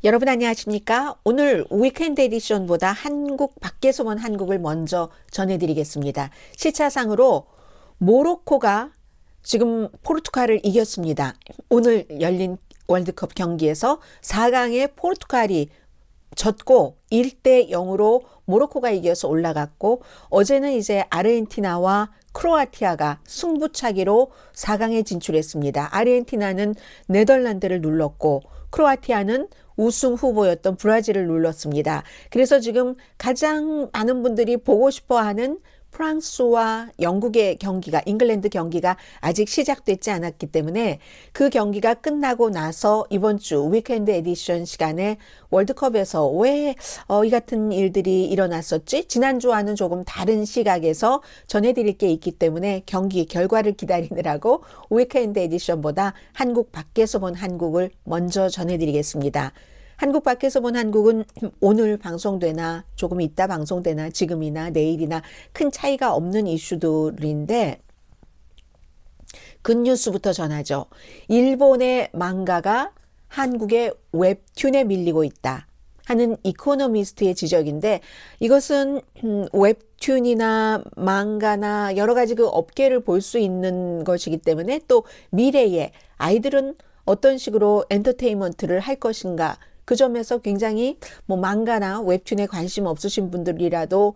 여러분 안녕하십니까? 오늘 위켄드 에디션보다 한국 밖에서 본 한국을 먼저 전해드리겠습니다. 시차상으로 모로코가 지금 포르투갈을 이겼습니다. 오늘 열린 월드컵 경기에서 4강에 포르투갈이 졌고 1대 0으로 모로코가 이겨서 올라갔고, 어제는 이제 아르헨티나와 크로아티아가 승부차기로 4강에 진출했습니다. 아르헨티나는 네덜란드를 눌렀고 크로아티아는 우승 후보였던 브라질을 눌렀습니다. 그래서 지금 가장 많은 분들이 보고 싶어하는 프랑스와 영국의 경기가, 잉글랜드 경기가 아직 시작되지 않았기 때문에 그 경기가 끝나고 나서 이번 주 위켄드 에디션 시간에 월드컵에서 왜 이 같은 일들이 일어났었지? 지난주와는 조금 다른 시각에서 전해드릴 게 있기 때문에 경기 결과를 기다리느라고 위켄드 에디션보다 한국 밖에서 본 한국을 먼저 전해드리겠습니다. 한국 밖에서 본 한국은 오늘 방송되나 조금 있다 방송되나 지금이나 내일이나 큰 차이가 없는 이슈들인데, 굿뉴스부터 전하죠. 일본의 망가가 한국의 웹툰에 밀리고 있다 하는 이코노미스트의 지적인데, 이것은 웹툰이나 망가나 여러 가지 그 업계를 볼 수 있는 것이기 때문에, 또 미래에 아이들은 어떤 식으로 엔터테인먼트를 할 것인가, 그 점에서 굉장히 망가나 웹툰에 관심 없으신 분들이라도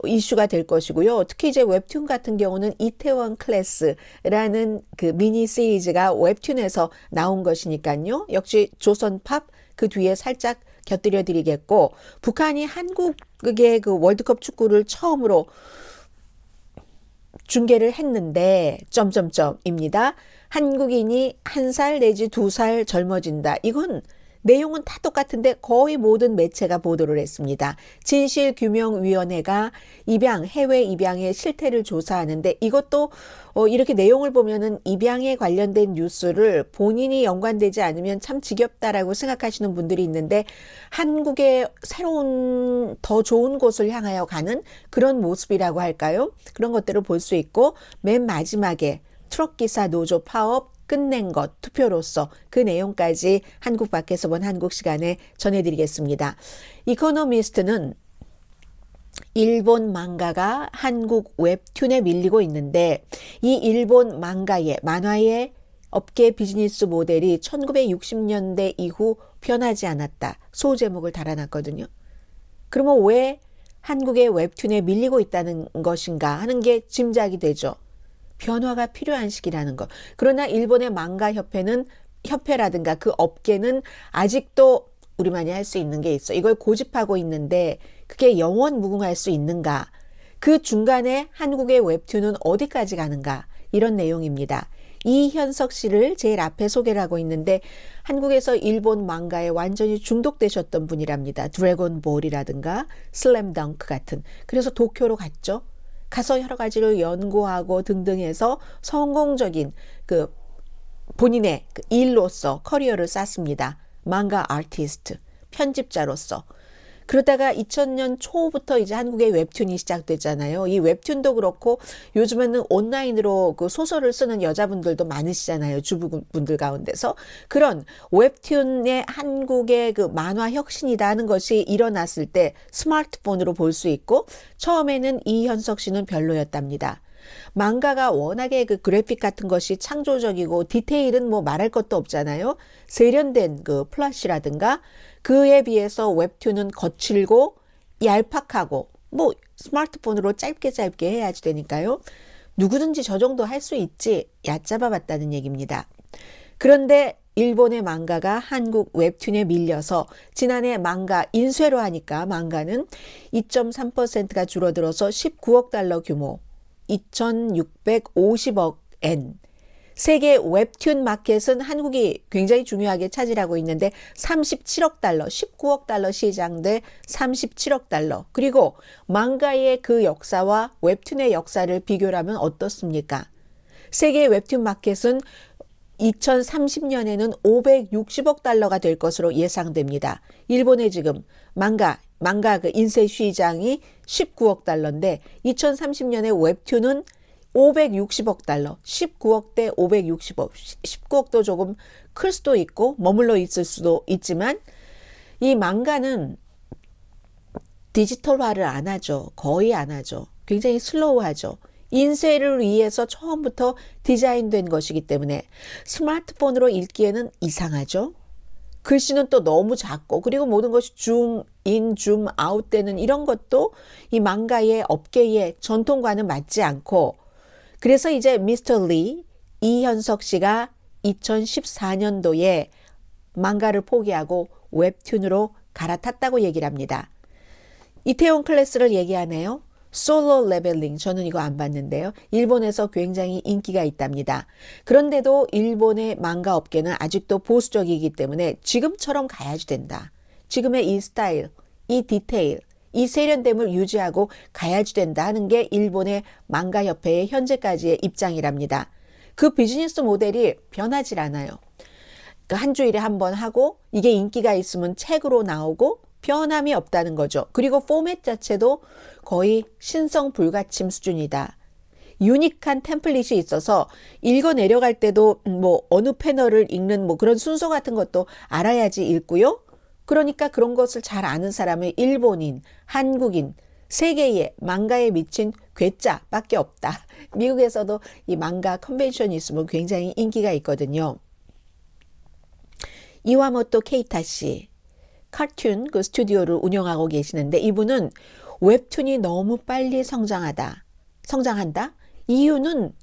이슈가 될 것이고요. 특히 이제 웹툰 같은 경우는 이태원 클래스라는 그 미니 시리즈가 웹툰에서 나온 것이니까요. 역시 조선팝 그 뒤에 살짝 곁들여 드리겠고, 북한이 한국의 그 월드컵 축구를 처음으로 중계를 했는데 점점점입니다. 한국인이 1살 내지 2살 젊어진다. 이건 내용은 다 똑같은데 거의 모든 매체가 보도를 했습니다. 진실규명위원회가 해외 입양의 실태를 조사하는데, 이것도 이렇게 내용을 보면은 입양에 관련된 뉴스를 본인이 연관되지 않으면 참 지겹다라고 생각하시는 분들이 있는데, 한국의 새로운 더 좋은 곳을 향하여 가는 그런 모습이라고 할까요? 그런 것들을 볼 수 있고, 맨 마지막에 트럭기사 노조 파업 끝낸 것, 투표로서 그 내용까지 한국 밖에서 본 한국 시간에 전해드리겠습니다. 이코노미스트는 일본 망가가 한국 웹툰에 밀리고 있는데, 이 일본 만화의 업계 비즈니스 모델이 1960년대 이후 변하지 않았다. 소제목을 달아놨거든요. 그러면 왜 한국의 웹툰에 밀리고 있다는 것인가 하는 게 짐작이 되죠. 변화가 필요한 시기라는 것. 그러나 일본의 망가 협회라든가 그 업계는 아직도 우리만이 할 수 있는 게 있어. 이걸 고집하고 있는데 그게 영원 무궁할 수 있는가? 그 중간에 한국의 웹툰은 어디까지 가는가? 이런 내용입니다. 이현석 씨를 제일 앞에 소개를 하고 있는데, 한국에서 일본 망가에 완전히 중독되셨던 분이랍니다. 드래곤볼이라든가 슬램덩크 같은. 그래서 도쿄로 갔죠. 가서 여러 가지를 연구하고 등등 해서 성공적인 그 본인의 그 일로서 커리어를 쌓습니다. 망가 아티스트, 편집자로서. 그러다가 2000년 초부터 이제 한국의 웹툰이 시작됐잖아요. 이 웹툰도 그렇고 요즘에는 온라인으로 그 소설을 쓰는 여자분들도 많으시잖아요. 주부분들 가운데서. 그런 웹툰의 한국의 그 만화 혁신이다 하는 것이 일어났을 때 스마트폰으로 볼 수 있고, 처음에는 이현석 씨는 별로였답니다. 망가가 워낙에 그 그래픽 같은 것이 창조적이고 디테일은 말할 것도 없잖아요. 세련된 그 플래시라든가 그에 비해서 웹툰은 거칠고 얄팍하고 스마트폰으로 짧게 해야지 되니까요. 누구든지 저 정도 할 수 있지 얕잡아 봤다는 얘기입니다. 그런데 일본의 망가가 한국 웹툰에 밀려서 지난해 망가 인쇄로 하니까 망가는 2.3%가 줄어들어서 19억 달러 규모, 2,650억 엔. 세계 웹툰 마켓은 한국이 굉장히 중요하게 차지하고 있는데 37억 달러, 19억 달러 시장 대 37억 달러. 그리고 망가의 그 역사와 웹툰의 역사를 비교를 하면 어떻습니까? 세계 웹툰 마켓은 2030년에는 560억 달러가 될 것으로 예상됩니다. 일본의 지금 망가 그 인쇄 시장이 19억 달러인데 2030년에 웹툰은 560억 달러, 19억 대 560억, 19억도 조금 클 수도 있고 머물러 있을 수도 있지만 이 망가는 디지털화를 안 하죠. 거의 안 하죠. 굉장히 슬로우하죠. 인쇄를 위해서 처음부터 디자인된 것이기 때문에 스마트폰으로 읽기에는 이상하죠. 글씨는 또 너무 작고 그리고 모든 것이 줌인, 줌아웃 되는 이런 것도 이 망가의 업계의 전통과는 맞지 않고 그래서 이제 미스터 리 이현석 씨가 2014년도에 망가를 포기하고 웹툰으로 갈아탔다고 얘기를 합니다. 이태원 클래스를 얘기하네요. 솔로 레벨링 저는 이거 안 봤는데요. 일본에서 굉장히 인기가 있답니다. 그런데도 일본의 망가 업계는 아직도 보수적이기 때문에 지금처럼 가야지 된다. 지금의 이 스타일, 이 디테일, 이 세련됨을 유지하고 가야지 된다 하는 게 일본의 망가 협회의 현재까지의 입장이랍니다. 그 비즈니스 모델이 변하질 않아요. 한 주일에 한 번 하고 이게 인기가 있으면 책으로 나오고 변함이 없다는 거죠. 그리고 포맷 자체도 거의 신성 불가침 수준이다. 유니크한 템플릿이 있어서 읽어 내려갈 때도 뭐 어느 패널을 읽는 뭐 그런 순서 같은 것도 알아야지 읽고요. 그러니까 그런 것을 잘 아는 사람은 일본인, 한국인, 세계의 망가에 미친 괴짜밖에 없다. 미국에서도 이 망가 컨벤션이 있으면 굉장히 인기가 있거든요. 이와모토 케이타 씨. 카툰 그 스튜디오를 운영하고 계시는데 이분은 웹툰이 너무 빨리 성장한다. 이유는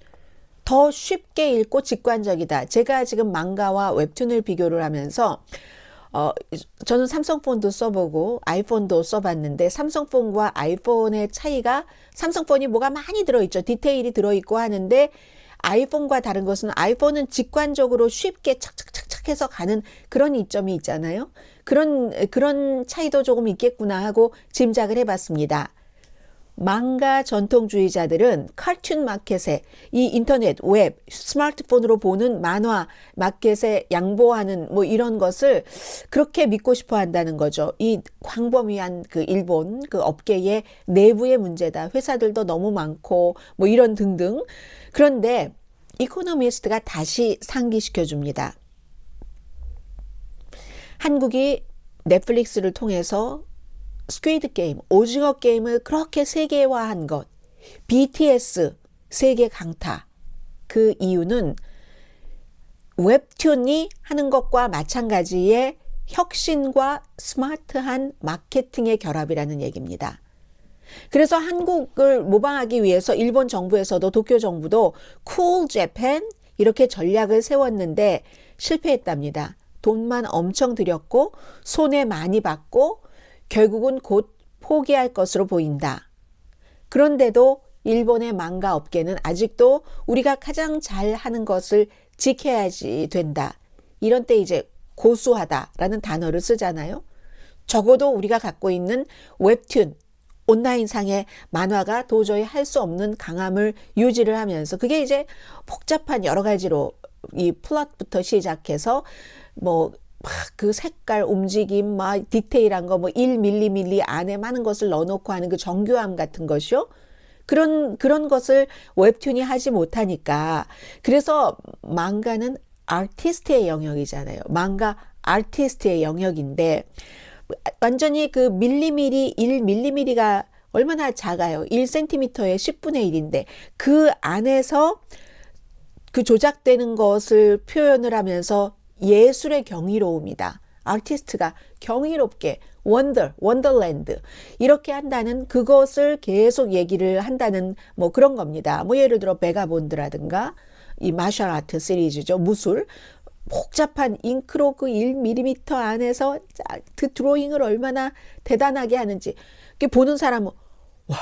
더 쉽게 읽고 직관적이다. 제가 지금 망가와 웹툰을 비교를 하면서 저는 삼성폰도 써보고 아이폰도 써봤는데 삼성폰과 아이폰의 차이가 삼성폰이 뭐가 많이 들어있죠. 디테일이 들어있고 하는데 아이폰과 다른 것은 아이폰은 직관적으로 쉽게 착착착착 해서 가는 그런 이점이 있잖아요. 그런 차이도 조금 있겠구나 하고 짐작을 해봤습니다. 망가 전통주의자들은 카툰 마켓에 이 인터넷, 웹, 스마트폰으로 보는 만화 마켓에 양보하는 뭐 이런 것을 그렇게 믿고 싶어 한다는 거죠. 이 광범위한 그 일본 그 업계의 내부의 문제다. 회사들도 너무 많고 뭐 이런 등등. 그런데 이코노미스트가 다시 상기시켜 줍니다. 한국이 넷플릭스를 통해서 스퀴드 게임, 오징어 게임을 그렇게 세계화한 것, BTS 세계 강타. 그 이유는 웹툰이 하는 것과 마찬가지의 혁신과 스마트한 마케팅의 결합이라는 얘기입니다. 그래서 한국을 모방하기 위해서 일본 정부에서도 도쿄 정부도 쿨 재팬 이렇게 전략을 세웠는데 실패했답니다. 돈만 엄청 들였고 손해 많이 받고 결국은 곧 포기할 것으로 보인다. 그런데도 일본의 망가 업계는 아직도 우리가 가장 잘하는 것을 지켜야지 된다. 이런 때 이제 고수하다라는 단어를 쓰잖아요. 적어도 우리가 갖고 있는 웹툰, 온라인상의 만화가 도저히 할 수 없는 강함을 유지를 하면서 그게 이제 복잡한 여러 가지로 이 플롯부터 시작해서 뭐 막 그 색깔 움직임 막 디테일한 거 뭐 1mm 안에 많은 것을 넣어놓고 하는 그 정교함 같은 것이요. 그런 것을 웹툰이 하지 못하니까 그래서 망가는 아티스트의 영역이잖아요. 망가 아티스트의 영역인데 완전히 그 밀리미리 1mm가 얼마나 작아요. 1cm의 10분의 1인데 그 안에서 그 조작되는 것을 표현을 하면서 예술의 경이로움이다. 아티스트가 경이롭게 원더랜드 이렇게 한다는 그것을 계속 얘기를 한다는 뭐 그런 겁니다. 뭐 예를 들어 베가본드라든가 이 마셜 아트 시리즈죠. 무술 복잡한 잉크로 그 1mm 안에서 그 드로잉을 얼마나 대단하게 하는지 보는 사람은 와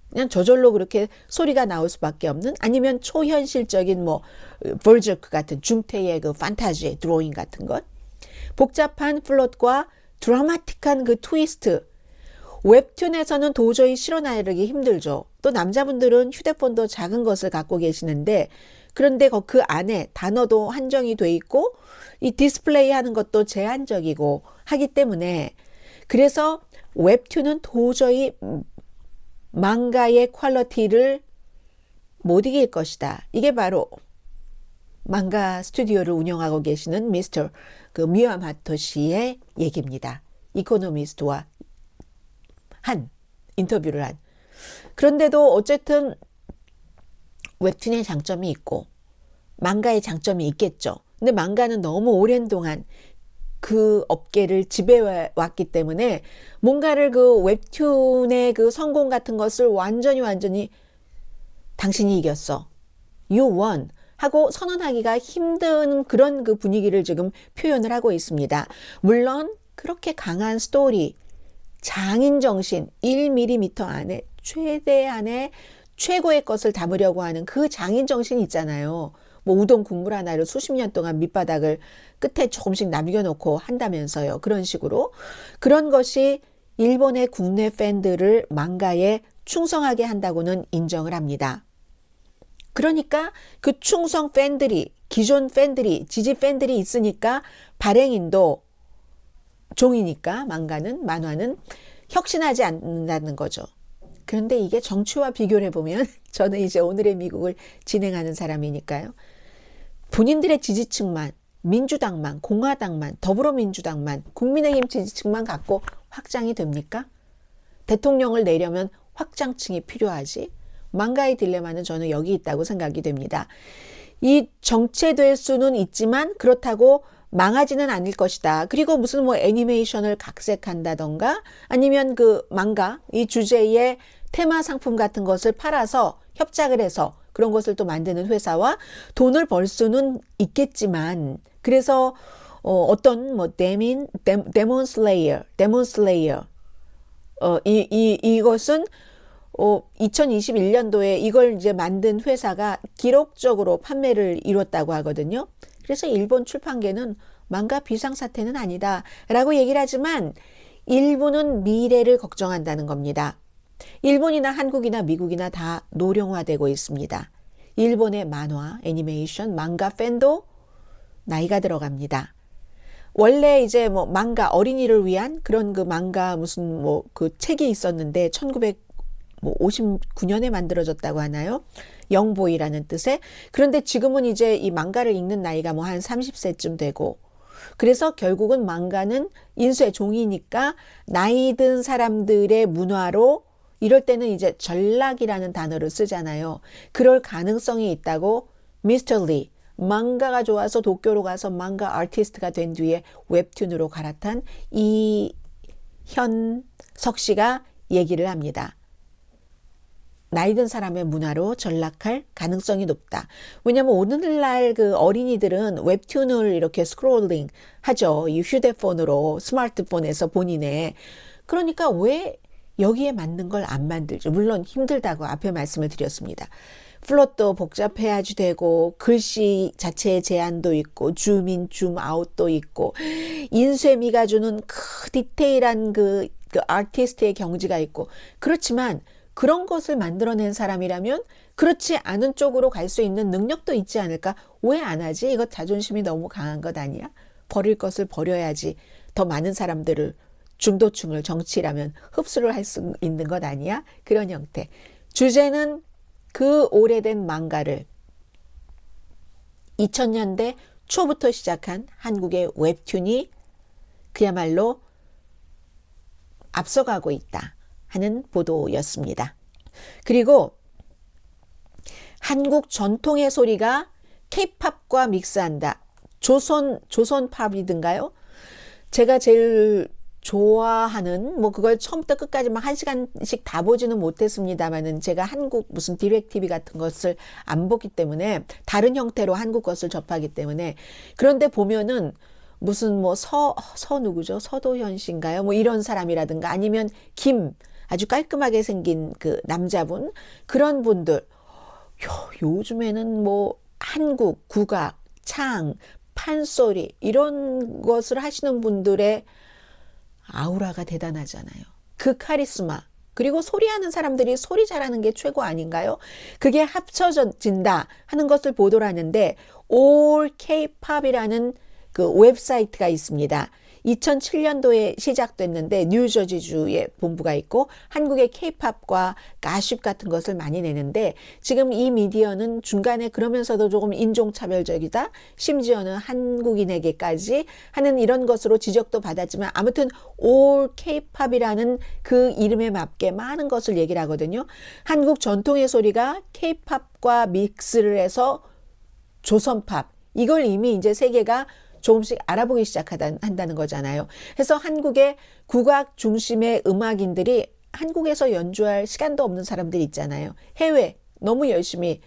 그냥 저절로 그렇게 소리가 나올 수밖에 없는 아니면 초현실적인 뭐 버저크 같은 중태의 그 판타지 드로잉 같은 것 복잡한 플롯과 드라마틱한 그 트위스트 웹툰에서는 도저히 실어나르기 힘들죠. 또 남자분들은 휴대폰도 작은 것을 갖고 계시는데 그런데 그 안에 단어도 한정이 돼 있고 이 디스플레이 하는 것도 제한적이고 하기 때문에 그래서 웹툰은 도저히 망가의 퀄리티를 못 이길 것이다. 이게 바로 망가 스튜디오를 운영하고 계시는 미스터 그 미야모토 씨의 얘기입니다. 이코노미스트와 인터뷰를 한. 그런데도 어쨌든 웹툰의 장점이 있고 망가의 장점이 있겠죠. 근데 망가는 너무 오랜 동안 그 업계를 지배해왔기 때문에 뭔가를 그 웹툰의 그 성공 같은 것을 완전히 당신이 이겼어, you won 하고 선언하기가 힘든 그런 그 분위기를 지금 표현을 하고 있습니다. 물론 그렇게 강한 스토리, 장인 정신, 1mm 안에 최대한의 최고의 것을 담으려고 하는 그 장인 정신이 있잖아요. 뭐 우동 국물 하나를 수십 년 동안 밑바닥을 끝에 조금씩 남겨놓고 한다면서요. 그런 식으로. 그런 것이 일본의 국내 팬들을 망가에 충성하게 한다고는 인정을 합니다. 그러니까 그 충성 팬들이, 기존 팬들이, 지지 팬들이 있으니까 발행인도 종이니까 만화는 혁신하지 않는다는 거죠. 그런데 이게 정치와 비교를 해보면 저는 이제 오늘의 미국을 진행하는 사람이니까요. 본인들의 지지층만, 민주당만, 공화당만, 더불어민주당만, 국민의힘 지지층만 갖고 확장이 됩니까? 대통령을 내려면 확장층이 필요하지. 망가의 딜레마는 저는 여기 있다고 생각이 됩니다. 이 정체될 수는 있지만 그렇다고 망하지는 않을 것이다. 그리고 무슨 뭐 애니메이션을 각색한다던가 아니면 그 망가, 이 주제의 테마 상품 같은 것을 팔아서 협작을 해서 그런 것을 또 만드는 회사와 돈을 벌 수는 있겠지만, 그래서 어떤 뭐 데몬 슬레이어 이것은 2021년도에 이걸 이제 만든 회사가 기록적으로 판매를 이뤘다고 하거든요. 그래서 일본 출판계는 망가 비상사태는 아니다 라고 얘기를 하지만 일본은 미래를 걱정한다는 겁니다. 일본이나 한국이나 미국이나 다 노령화되고 있습니다. 일본의 만화, 애니메이션, 망가 팬도 나이가 들어갑니다. 원래 이제 뭐 망가, 어린이를 위한 그런 그 망가 무슨 뭐 그 책이 있었는데 1959년에 만들어졌다고 하나요? 영보이라는 뜻의. 그런데 지금은 이제 이 망가를 읽는 나이가 뭐 한 30세쯤 되고, 그래서 결국은 망가는 인쇄 종이니까 나이 든 사람들의 문화로, 이럴 때는 이제 전락이라는 단어를 쓰잖아요. 그럴 가능성이 있다고 미스터 리, 망가가 좋아서 도쿄로 가서 망가 아티스트가 된 뒤에 웹툰으로 갈아탄 이현석 씨가 얘기를 합니다. 나이 든 사람의 문화로 전락할 가능성이 높다. 왜냐하면 오늘날 그 어린이들은 웹툰을 이렇게 스크롤링 하죠. 이 휴대폰으로, 스마트폰에서 본인의. 그러니까 왜 여기에 맞는 걸 안 만들죠? 물론 힘들다고 앞에 말씀을 드렸습니다. 플롯도 복잡해야지 되고, 글씨 자체의 제한도 있고, 줌인, 줌아웃도 있고, 인쇄미가 주는 그 디테일한 그 아티스트의 경지가 있고, 그렇지만 그런 것을 만들어낸 사람이라면 그렇지 않은 쪽으로 갈 수 있는 능력도 있지 않을까? 왜 안 하지? 이거 자존심이 너무 강한 것 아니야? 버릴 것을 버려야지 더 많은 사람들을, 중도층을, 정치라면 흡수를 할 수 있는 것 아니야? 그런 형태. 주제는 그 오래된 망가를 2000년대 초부터 시작한 한국의 웹툰이 그야말로 앞서가고 있다 하는 보도였습니다. 그리고 한국 전통의 소리가 K-팝과 믹스한다. 조선팝이든가요? 제가 제일 좋아하는, 뭐 그걸 처음부터 끝까지 막 1시간씩 다 보지는 못했습니다만은 제가 한국 무슨 디렉티비 같은 것을 안 보기 때문에, 다른 형태로 한국 것을 접하기 때문에. 그런데 보면은 무슨 뭐 누구죠? 서도현 씨인가요? 뭐 이런 사람이라든가 아니면 아주 깔끔하게 생긴 그 남자분, 그런 분들. 요즘에는 뭐 한국, 국악, 창, 판소리 이런 것을 하시는 분들의 아우라가 대단하잖아요. 그 카리스마, 그리고 소리하는 사람들이 소리 잘하는 게 최고 아닌가요? 그게 합쳐진다 하는 것을 보도를 하는데, 올 K-팝이라는 그 웹사이트가 있습니다. 2007년도에 시작됐는데 뉴저지주에 본부가 있고 한국의 케이팝과 가십 같은 것을 많이 내는데 지금 이 미디어는 중간에 그러면서도 조금 인종차별적이다. 심지어는 한국인에게까지 하는 이런 것으로 지적도 받았지만 아무튼 올 케이팝이라는 그 이름에 맞게 많은 것을 얘기를 하거든요. 한국 전통의 소리가 케이팝과 믹스를 해서 조선팝 이걸 이미 이제 세계가 조금씩 알아보기 시작한다는 거잖아요. 그래서 한국의 국악 중심의 음악인들이 한국에서 연주할 시간도 없는 사람들 있잖아요. 해외 너무 열심히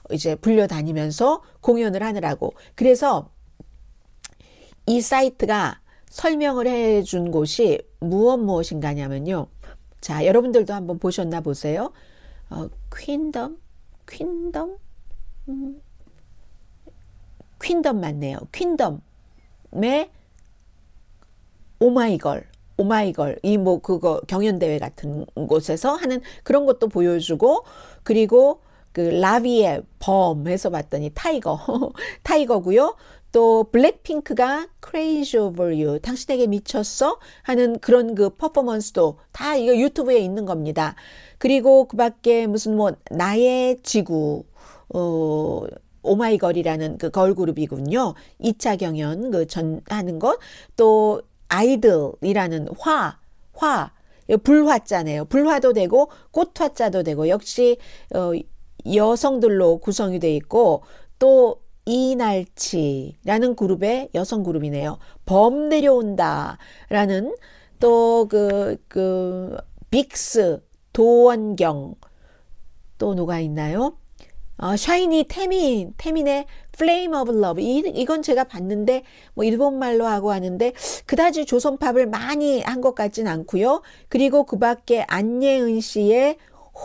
이제 불려다니면서 공연을 하느라고. 그래서 이 사이트가 설명을 해준 곳이 무엇인가냐면요. 자, 여러분들도 한번 보셨나 보세요. 퀸덤 맞네요. 퀸덤의 오마이걸 이 뭐 그거 경연대회 같은 곳에서 하는 그런 것도 보여주고 그리고 그 라비의 범 해서 봤더니 타이거고요. 또 블랙핑크가 Crazy Over You 당신에게 미쳤어 하는 그런 그 퍼포먼스도 다 이거 유튜브에 있는 겁니다. 그리고 그 밖에 무슨 뭐 나의 지구 오마이걸이라는 그 걸그룹이군요. 2차 경연 그 하는 것. 또 아이들이라는 불화자네요. 불화도 되고 꽃화자도 되고 역시 여성들로 구성이 돼 있고 또 이날치라는 그룹의 여성 그룹이네요. 범 내려온다라는 또 그 빅스 도원경 또 누가 있나요? 샤이니 태민의 Flame of Love 이건 제가 봤는데 뭐 일본말로 하고 하는데 그다지 조선팝을 많이 한 것 같진 않고요. 그리고 그 밖에 안예은 씨의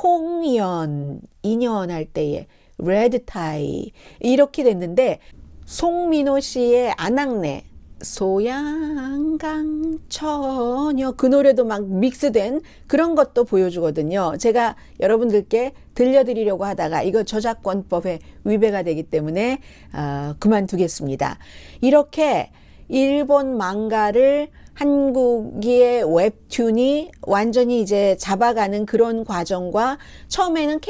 홍연 2년 할 때의 레드타이 이렇게 됐는데 송민호 씨의 안악내 소양강 처녀 그 노래도 막 믹스된 그런 것도 보여주거든요. 제가 여러분들께 들려드리려고 하다가 이거 저작권법에 위배가 되기 때문에 그만두겠습니다. 이렇게 일본 망가를 한국의 웹툰이 완전히 이제 잡아가는 그런 과정과 처음에는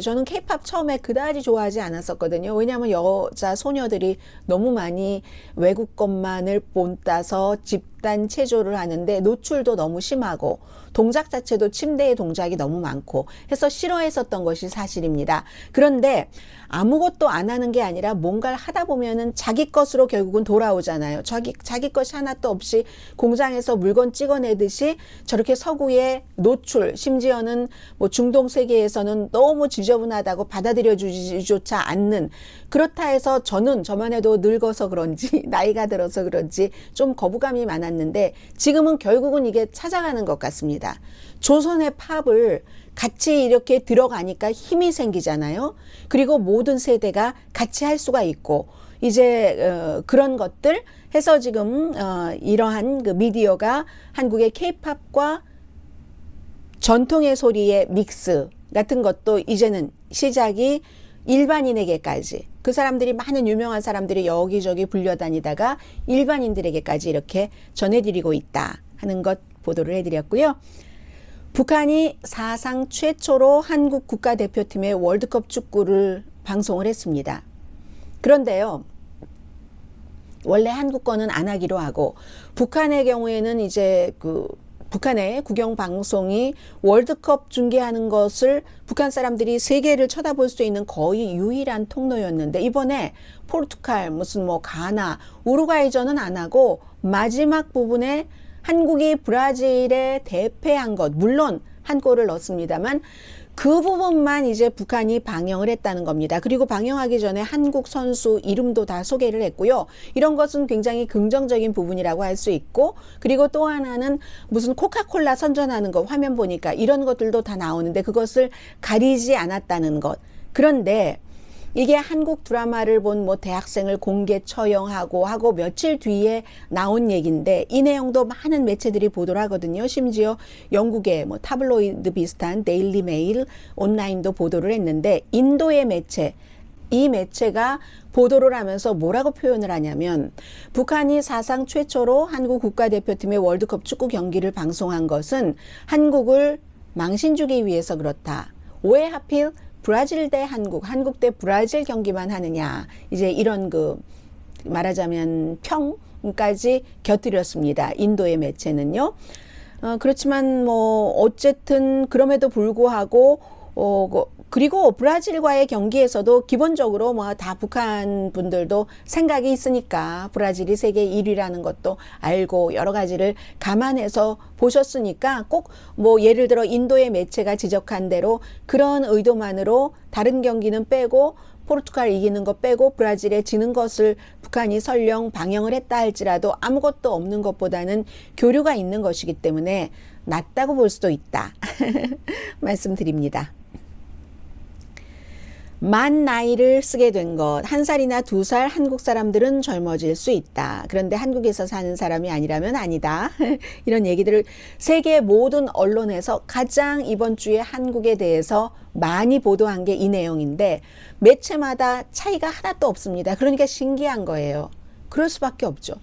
저는 케이팝 처음에 그다지 좋아하지 않았었거든요. 왜냐하면 여자 소녀들이 너무 많이 외국 것만을 본따서 집단 체조를 하는데 노출도 너무 심하고 동작 자체도 침대의 동작이 너무 많고 해서 싫어했었던 것이 사실입니다. 그런데 아무것도 안 하는 게 아니라 뭔가를 하다 보면은 자기 것으로 결국은 돌아오잖아요. 자기 것이 하나도 없이 공장에서 물건 찍어내듯이 저렇게 서구의 노출, 심지어는 뭐 중동 세계에서는 너무 지저분하다고 받아들여주지조차 않는 그렇다 해서 저만 해도 늙어서 그런지 나이가 들어서 그런지 좀 거부감이 많았는데 지금은 결국은 이게 찾아가는 것 같습니다. 조선의 팝을 같이 이렇게 들어가니까 힘이 생기잖아요. 그리고 모든 세대가 같이 할 수가 있고 이제 그런 것들 해서 지금 이러한 그 미디어가 한국의 케이팝과 전통의 소리의 믹스 같은 것도 이제는 시작이 일반인에게까지 그 사람들이 많은 유명한 사람들이 여기저기 불려다니다가 일반인들에게까지 이렇게 전해드리고 있다 하는 것 보도를 해드렸고요. 북한이 사상 최초로 한국 국가대표팀의 월드컵 축구를 방송을 했습니다. 그런데요, 원래 한국 거는 안 하기로 하고 북한의 경우에는 이제 북한의 국영방송이 월드컵 중계하는 것을 북한 사람들이 세계를 쳐다볼 수 있는 거의 유일한 통로였는데 이번에 포르투갈, 무슨 뭐 가나, 우루과이전은 안 하고 마지막 부분에 한국이 브라질에 대패한 것, 물론 한 골을 넣었습니다만 그 부분만 이제 북한이 방영을 했다는 겁니다. 그리고 방영하기 전에 한국 선수 이름도 다 소개를 했고요. 이런 것은 굉장히 긍정적인 부분이라고 할 수 있고 그리고 또 하나는 무슨 코카콜라 선전하는 거 화면 보니까 이런 것들도 다 나오는데 그것을 가리지 않았다는 것. 그런데 이게 한국 드라마를 본 뭐 대학생을 공개 처형하고 며칠 뒤에 나온 얘기인데 이 내용도 많은 매체들이 보도를 하거든요. 심지어 영국의 뭐 타블로이드 비슷한 데일리 메일 온라인도 보도를 했는데 인도의 매체 이 매체가 보도를 하면서 뭐라고 표현을 하냐면 북한이 사상 최초로 한국 국가대표팀의 월드컵 축구 경기를 방송한 것은 한국을 망신주기 위해서 그렇다. 왜 하필 브라질 대 한국 대 브라질 경기만 하느냐. 이제 이런 말하자면 평까지 곁들였습니다. 인도의 매체는요. 그렇지만 어쨌든 그럼에도 불구하고 그리고 브라질과의 경기에서도 기본적으로 다 북한 분들도 생각이 있으니까 브라질이 세계 1위라는 것도 알고 여러 가지를 감안해서 보셨으니까 꼭 예를 들어 인도의 매체가 지적한 대로 그런 의도만으로 다른 경기는 빼고 포르투갈 이기는 거 빼고 브라질에 지는 것을 북한이 설령 방영을 했다 할지라도 아무것도 없는 것보다는 교류가 있는 것이기 때문에 낫다고 볼 수도 있다. 말씀드립니다. 만 나이를 쓰게 된 것, 1살이나 2살 한국 사람들은 젊어질 수 있다. 그런데 한국에서 사는 사람이 아니라면 아니다. 이런 얘기들을 세계 모든 언론에서 가장 이번 주에 한국에 대해서 많이 보도한 게 이 내용인데 매체마다 차이가 하나도 없습니다. 그러니까 신기한 거예요. 그럴 수밖에 없죠.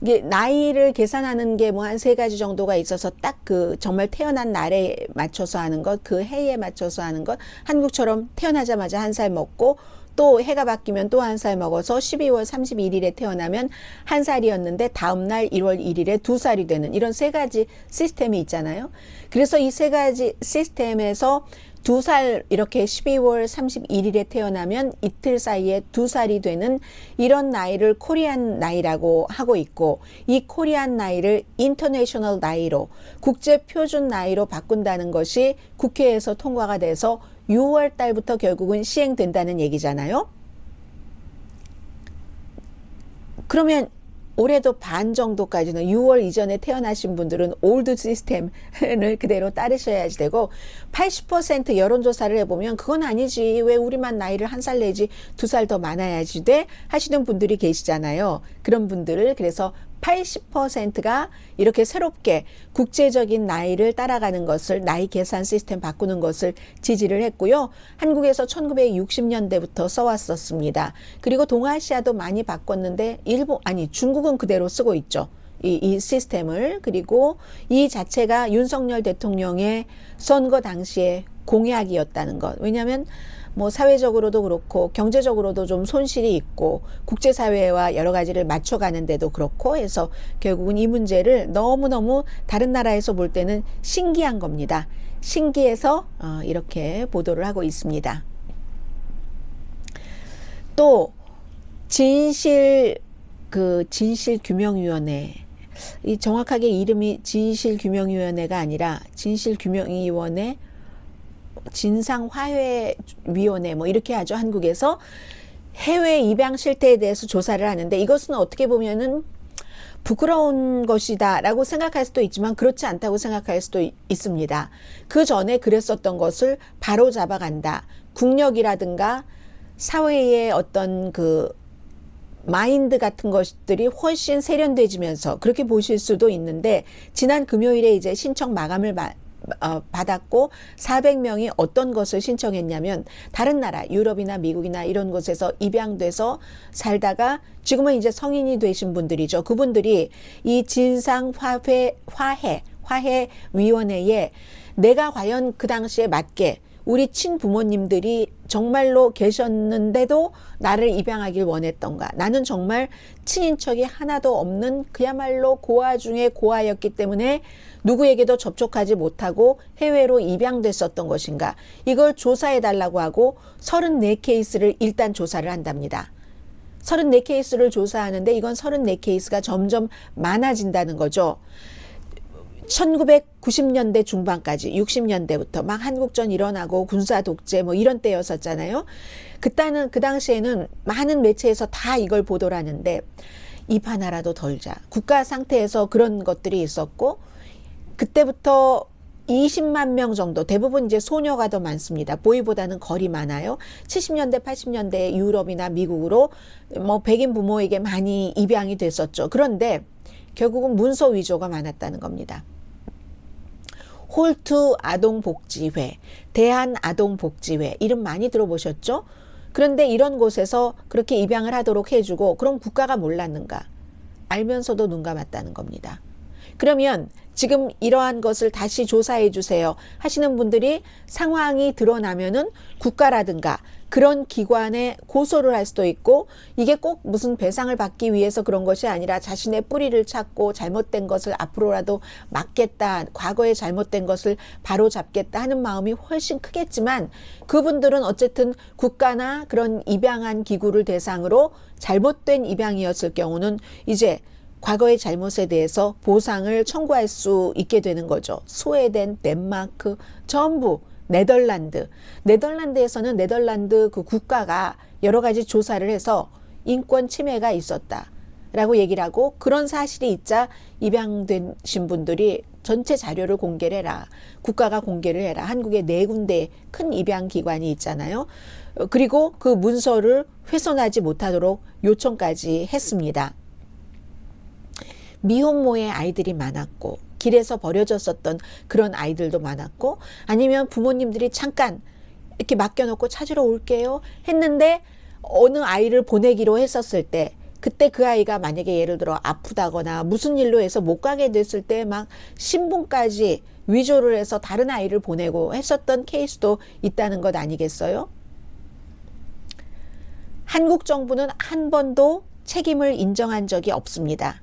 이게 나이를 계산하는 게 한 3가지 정도가 있어서 딱 정말 태어난 날에 맞춰서 하는 것, 그 해에 맞춰서 하는 것, 한국처럼 태어나자마자 1살 먹고 또 해가 바뀌면 또 1살 먹어서 12월 31일에 태어나면 1살이었는데 다음날 1월 1일에 2살이 되는 이런 3가지 시스템이 있잖아요. 그래서 이 3가지 시스템에서 2살 이렇게 12월 31일에 태어나면 이틀 사이에 2살이 되는 이런 나이를 코리안 나이라고 하고 있고 이 코리안 나이를 인터내셔널 나이로 국제 표준 나이로 바꾼다는 것이 국회에서 통과가 돼서 6월 달부터 결국은 시행된다는 얘기잖아요. 그러면 올해도 반 정도까지는 6월 이전에 태어나신 분들은 올드 시스템을 그대로 따르셔야지 되고 80% 여론조사를 해보면 그건 아니지 왜 우리만 나이를 1살 내지 2살 더 많아야지 돼 하시는 분들이 계시잖아요. 그런 분들을 그래서 80%가 이렇게 새롭게 국제적인 나이를 따라가는 것을 나이 계산 시스템 바꾸는 것을 지지를 했고요. 한국에서 1960년대부터 써왔었습니다. 그리고 동아시아도 많이 바꿨는데 중국은 그대로 쓰고 있죠. 이 시스템을. 그리고 이 자체가 윤석열 대통령의 선거 당시에 공약이었다는 것. 왜냐하면 사회적으로도 그렇고 경제적으로도 좀 손실이 있고 국제사회와 여러 가지를 맞춰가는데도 그렇고 해서 결국은 이 문제를 너무너무 다른 나라에서 볼 때는 신기한 겁니다. 신기해서 이렇게 보도를 하고 있습니다. 또 진실규명위원회 이 정확하게 이름이 진실규명위원회가 아니라 진실규명위원회 진상화해위원회 이렇게 하죠. 한국에서 해외 입양 실태에 대해서 조사를 하는데 이것은 어떻게 보면은 부끄러운 것이다 라고 생각할 수도 있지만 그렇지 않다고 생각할 수도 있습니다. 그 전에 그랬었던 것을 바로 잡아간다. 국력이라든가 사회의 어떤 마인드 같은 것들이 훨씬 세련돼지면서 그렇게 보실 수도 있는데 지난 금요일에 이제 신청 마감을 받았고 400명이 어떤 것을 신청했냐면 다른 나라 유럽이나 미국이나 이런 곳에서 입양돼서 살다가 지금은 이제 성인이 되신 분들이죠. 그분들이 이 진상화해위원회에 내가 과연 그 당시에 맞게 우리 친부모님들이 정말로 계셨는데도 나를 입양하길 원했던가. 나는 정말 친인척이 하나도 없는 그야말로 고아 중에 고아였기 때문에 누구에게도 접촉하지 못하고 해외로 입양됐었던 것인가. 이걸 조사해달라고 하고 34케이스를 일단 조사를 한답니다. 34케이스를 조사하는데 이건 34케이스가 점점 많아진다는 거죠. 1990년대 중반까지 60년대부터 막 한국전 일어나고 군사 독재 이런 때였었잖아요. 그 당시에는 많은 매체에서 다 이걸 보도를 하는데 입 하나라도 덜자. 국가 상태에서 그런 것들이 있었고 그때부터 20만 명 정도 대부분 이제 소녀가 더 많습니다. 보이보다는 거리 많아요. 70년대 80년대 유럽이나 미국으로 백인 부모에게 많이 입양이 됐었죠. 그런데 결국은 문서 위조가 많았다는 겁니다. 홀트 아동복지회, 대한아동복지회 이름 많이 들어보셨죠? 그런데 이런 곳에서 그렇게 입양을 하도록 해주고 그럼 국가가 몰랐는가? 알면서도 눈 감았다는 겁니다. 그러면 지금 이러한 것을 다시 조사해 주세요 하시는 분들이 상황이 드러나면은 국가라든가 그런 기관에 고소를 할 수도 있고, 이게 꼭 무슨 배상을 받기 위해서 그런 것이 아니라 자신의 뿌리를 찾고 잘못된 것을 앞으로라도 막겠다, 과거에 잘못된 것을 바로 잡겠다 하는 마음이 훨씬 크겠지만, 그분들은 어쨌든 국가나 그런 입양한 기구를 대상으로 잘못된 입양이었을 경우는 이제 과거의 잘못에 대해서 보상을 청구할 수 있게 되는 거죠. 스웨덴, 덴마크, 전부 네덜란드에서는 네덜란드 그 국가가 여러 가지 조사를 해서 인권 침해가 있었다라고 얘기를 하고, 그런 사실이 있자 입양되신 분들이 전체 자료를 공개를 해라. 국가가 공개를 해라. 한국에 4군데 큰 입양 기관이 있잖아요. 그리고 그 문서를 훼손하지 못하도록 요청까지 했습니다. 미혼모의 아이들이 많았고, 길에서 버려졌었던 그런 아이들도 많았고, 아니면 부모님들이 잠깐 이렇게 맡겨놓고 찾으러 올게요 했는데 어느 아이를 보내기로 했었을 때, 그때 그 아이가 만약에 예를 들어 아프다거나 무슨 일로 해서 못 가게 됐을 때 막 신분까지 위조를 해서 다른 아이를 보내고 했었던 케이스도 있다는 것 아니겠어요? 한국 정부는 한 번도 책임을 인정한 적이 없습니다.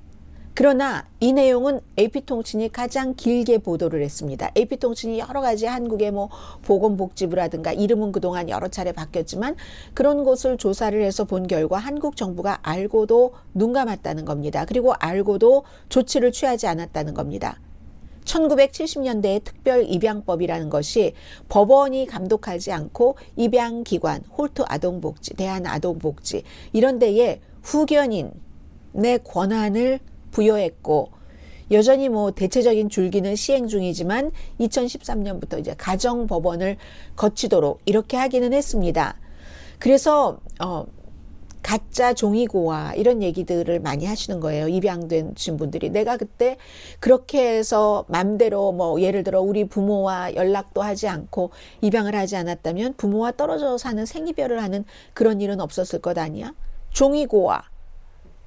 그러나 이 내용은 AP통신이 가장 길게 보도를 했습니다. AP통신이 여러 가지 한국의 뭐 보건복지부라든가, 이름은 그동안 여러 차례 바뀌었지만 그런 곳을 조사를 해서 본 결과 한국 정부가 알고도 눈 감았다는 겁니다. 그리고 알고도 조치를 취하지 않았다는 겁니다. 1970년대의 특별입양법이라는 것이 법원이 감독하지 않고 입양기관, 홀트 아동복지, 대한아동복지 이런 데에 후견인의 권한을 부여했고, 여전히 뭐 대체적인 줄기는 시행 중이지만 2013년부터 이제 가정법원을 거치도록 이렇게 하기는 했습니다. 그래서 가짜 종이고와 이런 얘기들을 많이 하시는 거예요. 입양된 분들이. 내가 그때 그렇게 해서 맘대로 뭐 예를 들어 우리 부모와 연락도 하지 않고 입양을 하지 않았다면 부모와 떨어져 사는 생이별을 하는 그런 일은 없었을 것 아니야? 종이고와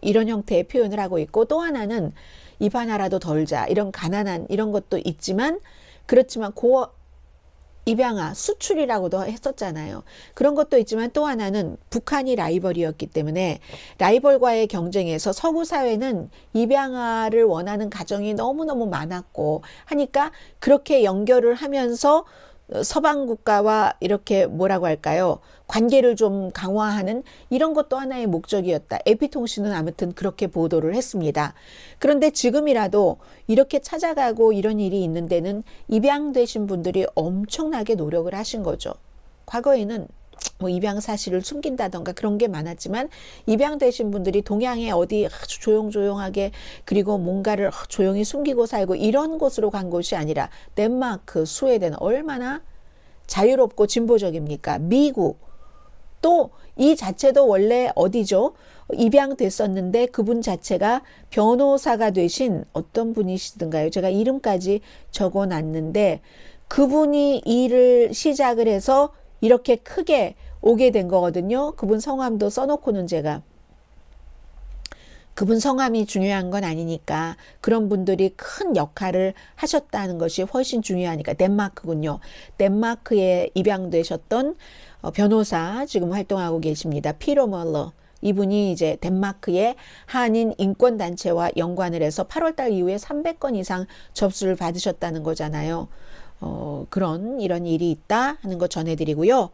이런 형태의 표현을 하고 있고, 또 하나는 입 하나라도 덜자 이런 가난한 이런 것도 있지만, 그렇지만 고 입양아 수출이라고도 했었잖아요. 그런 것도 있지만 또 하나는 북한이 라이벌이었기 때문에 라이벌과의 경쟁에서 서구 사회는 입양아를 원하는 가정이 너무너무 많았고 하니까 그렇게 연결을 하면서 서방 국가와 이렇게 뭐라고 할까요? 관계를 좀 강화하는 이런 것도 하나의 목적이었다. AP통신은 아무튼 그렇게 보도를 했습니다. 그런데 지금이라도 이렇게 찾아가고 이런 일이 있는 데는 입양되신 분들이 엄청나게 노력을 하신 거죠. 과거에는 뭐 입양 사실을 숨긴다던가 그런 게 많았지만, 입양되신 분들이 동양에 어디 아주 조용조용하게 그리고 뭔가를 조용히 숨기고 살고 이런 곳으로 간 곳이 아니라 덴마크, 스웨덴 얼마나 자유롭고 진보적입니까? 미국 또 이 자체도 원래 어디죠? 입양됐었는데 그분 자체가 변호사가 되신 어떤 분이시던가요? 제가 이름까지 적어놨는데 그분이 일을 시작을 해서 이렇게 크게 오게 된 거거든요. 그분 성함도 써놓고는 제가 그분 성함이 중요한 건 아니니까 그런 분들이 큰 역할을 하셨다는 것이 훨씬 중요하니까 덴마크군요. 덴마크에 입양되셨던 변호사 지금 활동하고 계십니다. 피로 멀러. 이분이 이제 덴마크의 한인 인권단체와 연관을 해서 8월달 이후에 300건 이상 접수를 받으셨다는 거잖아요. 그런 이런 일이 있다 하는 거 전해드리고요.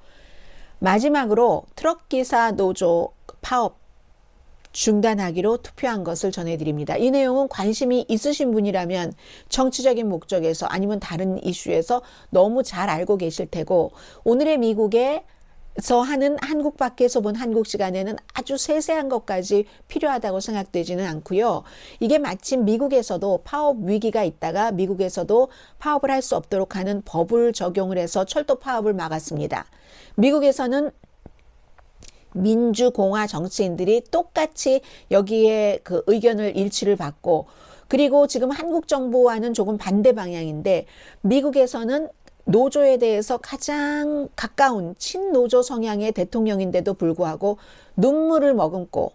마지막으로 트럭기사 노조 파업 중단하기로 투표한 것을 전해드립니다. 이 내용은 관심이 있으신 분이라면 정치적인 목적에서 아니면 다른 이슈에서 너무 잘 알고 계실 테고, 오늘의 미국에서 하는 한국 밖에서 본 한국 시간에는 아주 세세한 것까지 필요하다고 생각되지는 않고요. 이게 마침 미국에서도 파업 위기가 있다가 미국에서도 파업을 할 수 없도록 하는 법을 적용을 해서 철도 파업을 막았습니다. 미국에서는 민주공화 정치인들이 똑같이 여기에 그 의견을 일치를 받고, 그리고 지금 한국 정부와는 조금 반대 방향인데 미국에서는 노조에 대해서 가장 가까운 친노조 성향의 대통령인데도 불구하고 눈물을 머금고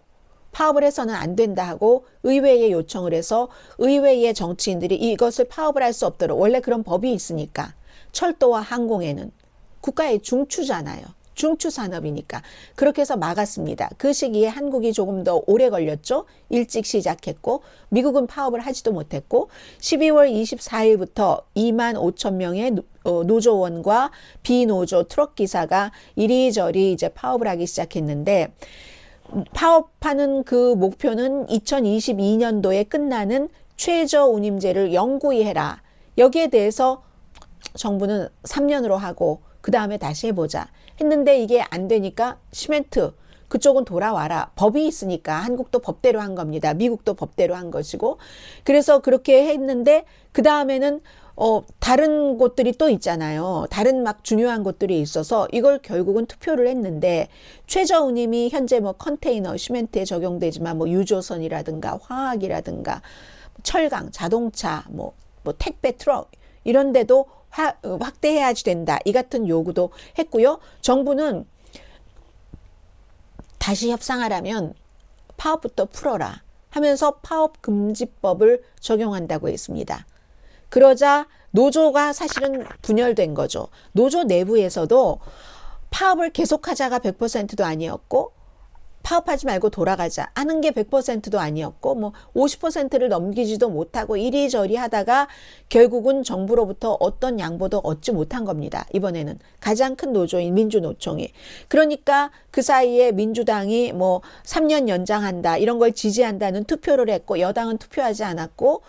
파업을 해서는 안 된다 하고 의회에 요청을 해서 의회의 정치인들이 이것을 파업을 할 수 없도록, 원래 그런 법이 있으니까, 철도와 항공에는 국가의 중추잖아요. 중추 산업이니까 그렇게 해서 막았습니다. 그 시기에 한국이 조금 더 오래 걸렸죠. 일찍 시작했고 미국은 파업을 하지도 못했고 12월 24일부터 2만 5천 명의 노조원과 비노조 트럭 기사가 이리저리 이제 파업을 하기 시작했는데, 파업하는 그 목표는 2022년도에 끝나는 최저 운임제를 영구히 해라. 여기에 대해서 정부는 3년으로 하고 그 다음에 다시 해보자 했는데 이게 안 되니까 시멘트 그쪽은 돌아와라. 법이 있으니까 한국도 법대로 한 겁니다. 미국도 법대로 한 것이고. 그래서 그렇게 했는데 그 다음에는 다른 곳들이 또 있잖아요. 다른 막 중요한 곳들이 있어서 이걸 결국은 투표를 했는데, 최저운임이 현재 뭐 컨테이너, 시멘트에 적용되지만 뭐 유조선이라든가 화학이라든가 철강, 자동차, 뭐 택배, 트럭 이런 데도 확대해야지 된다. 이 같은 요구도 했고요. 정부는 다시 협상하라면 파업부터 풀어라 하면서 파업금지법을 적용한다고 했습니다. 그러자 노조가 사실은 분열된 거죠. 노조 내부에서도 파업을 계속하자가 100%도 아니었고, 파업하지 말고 돌아가자 하는 게 100%도 아니었고, 뭐 50%를 넘기지도 못하고 이리저리 하다가 결국은 정부로부터 어떤 양보도 얻지 못한 겁니다. 이번에는 가장 큰 노조인 민주노총이. 그러니까 그 사이에 민주당이 뭐 3년 연장한다 이런 걸 지지한다는 투표를 했고, 여당은 투표하지 않았고,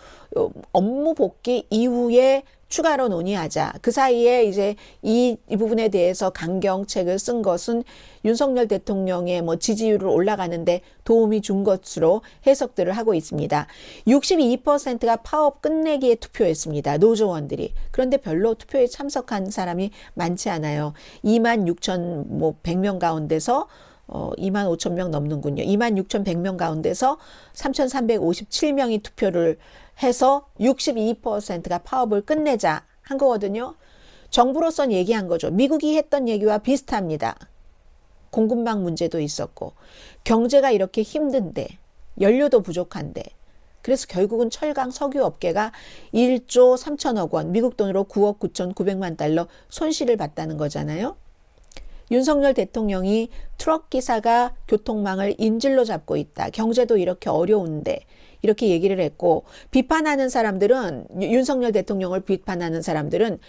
업무 복귀 이후에 추가로 논의하자. 그 사이에 이제 이 부분에 대해서 강경책을 쓴 것은 윤석열 대통령의 뭐 지지율을 올라가는데 도움이 준 것으로 해석들을 하고 있습니다. 62%가 파업 끝내기에 투표했습니다. 노조원들이. 그런데 별로 투표에 참석한 사람이 많지 않아요. 26,100명 가운데서 2만 5천 명 넘는군요. 26,100명 가운데서 3,357명이 투표를 해서 62%가 파업을 끝내자 한 거거든요. 정부로선 얘기한 거죠. 미국이 했던 얘기와 비슷합니다. 공급망 문제도 있었고 경제가 이렇게 힘든데 연료도 부족한데, 그래서 결국은 철강 석유 업계가 1조 3천억 원, 미국 돈으로 9억 9,900만 달러 손실을 봤다는 거잖아요. 윤석열 대통령이 트럭 기사가 교통망을 인질로 잡고 있다. 경제도 이렇게 어려운데 이렇게 얘기를 했고, 비판하는 사람들은, 윤석열 대통령을 비판하는 사람들은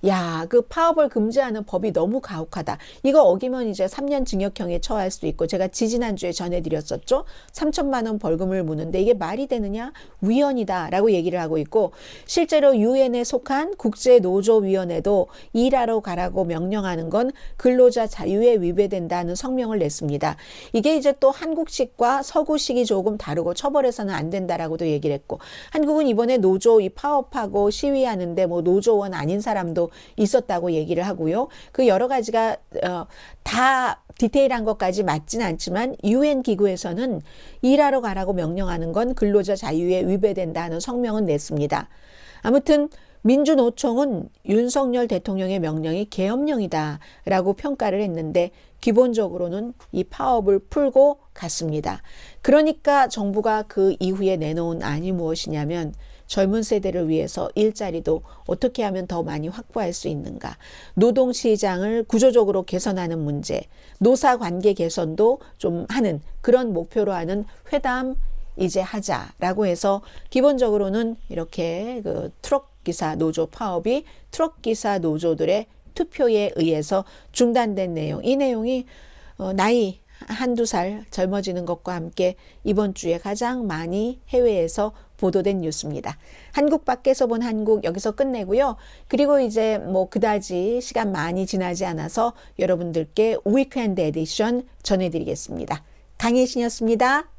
야, 그 파업을 금지하는 법이 너무 가혹하다. 이거 어기면 이제 3년 징역형에 처할 수도 있고, 제가 지지난주에 전해드렸었죠. 3천만 원 벌금을 무는데 이게 말이 되느냐? 위헌이다라고 얘기를 하고 있고, 실제로 유엔에 속한 국제노조위원회도 일하러 가라고 명령하는 건 근로자 자유에 위배된다는 성명을 냈습니다. 이게 이제 또 한국식과 서구식이 조금 다르고 처벌해서는 안 된다라고도 얘기를 했고, 한국은 이번에 노조 이 파업하고 시위하는데 뭐 노조원 아닌 사람도 있었다고 얘기를 하고요. 그 여러 가지가 다 디테일한 것까지 맞진 않지만 유엔 기구에서는 일하러 가라고 명령하는 건 근로자 자유에 위배된다는 성명은 냈습니다. 아무튼 민주노총은 윤석열 대통령의 명령이 계엄령이다라고 평가를 했는데 기본적으로는 이 파업을 풀고 갔습니다. 그러니까 정부가 그 이후에 내놓은 안이 무엇이냐면, 젊은 세대를 위해서 일자리도 어떻게 하면 더 많이 확보할 수 있는가, 노동시장을 구조적으로 개선하는 문제, 노사관계 개선도 좀 하는 그런 목표로 하는 회담 이제 하자라고 해서, 기본적으로는 이렇게 그 트럭기사 노조 파업이 트럭기사 노조들의 투표에 의해서 중단된 내용, 이 내용이 나이 한두 살 젊어지는 것과 함께 이번 주에 가장 많이 해외에서 보도된 뉴스입니다. 한국 밖에서 본 한국 여기서 끝내고요. 그리고 이제 뭐 그다지 시간 많이 지나지 않아서 여러분들께 위크엔드 에디션 전해드리겠습니다. 강혜신이었습니다.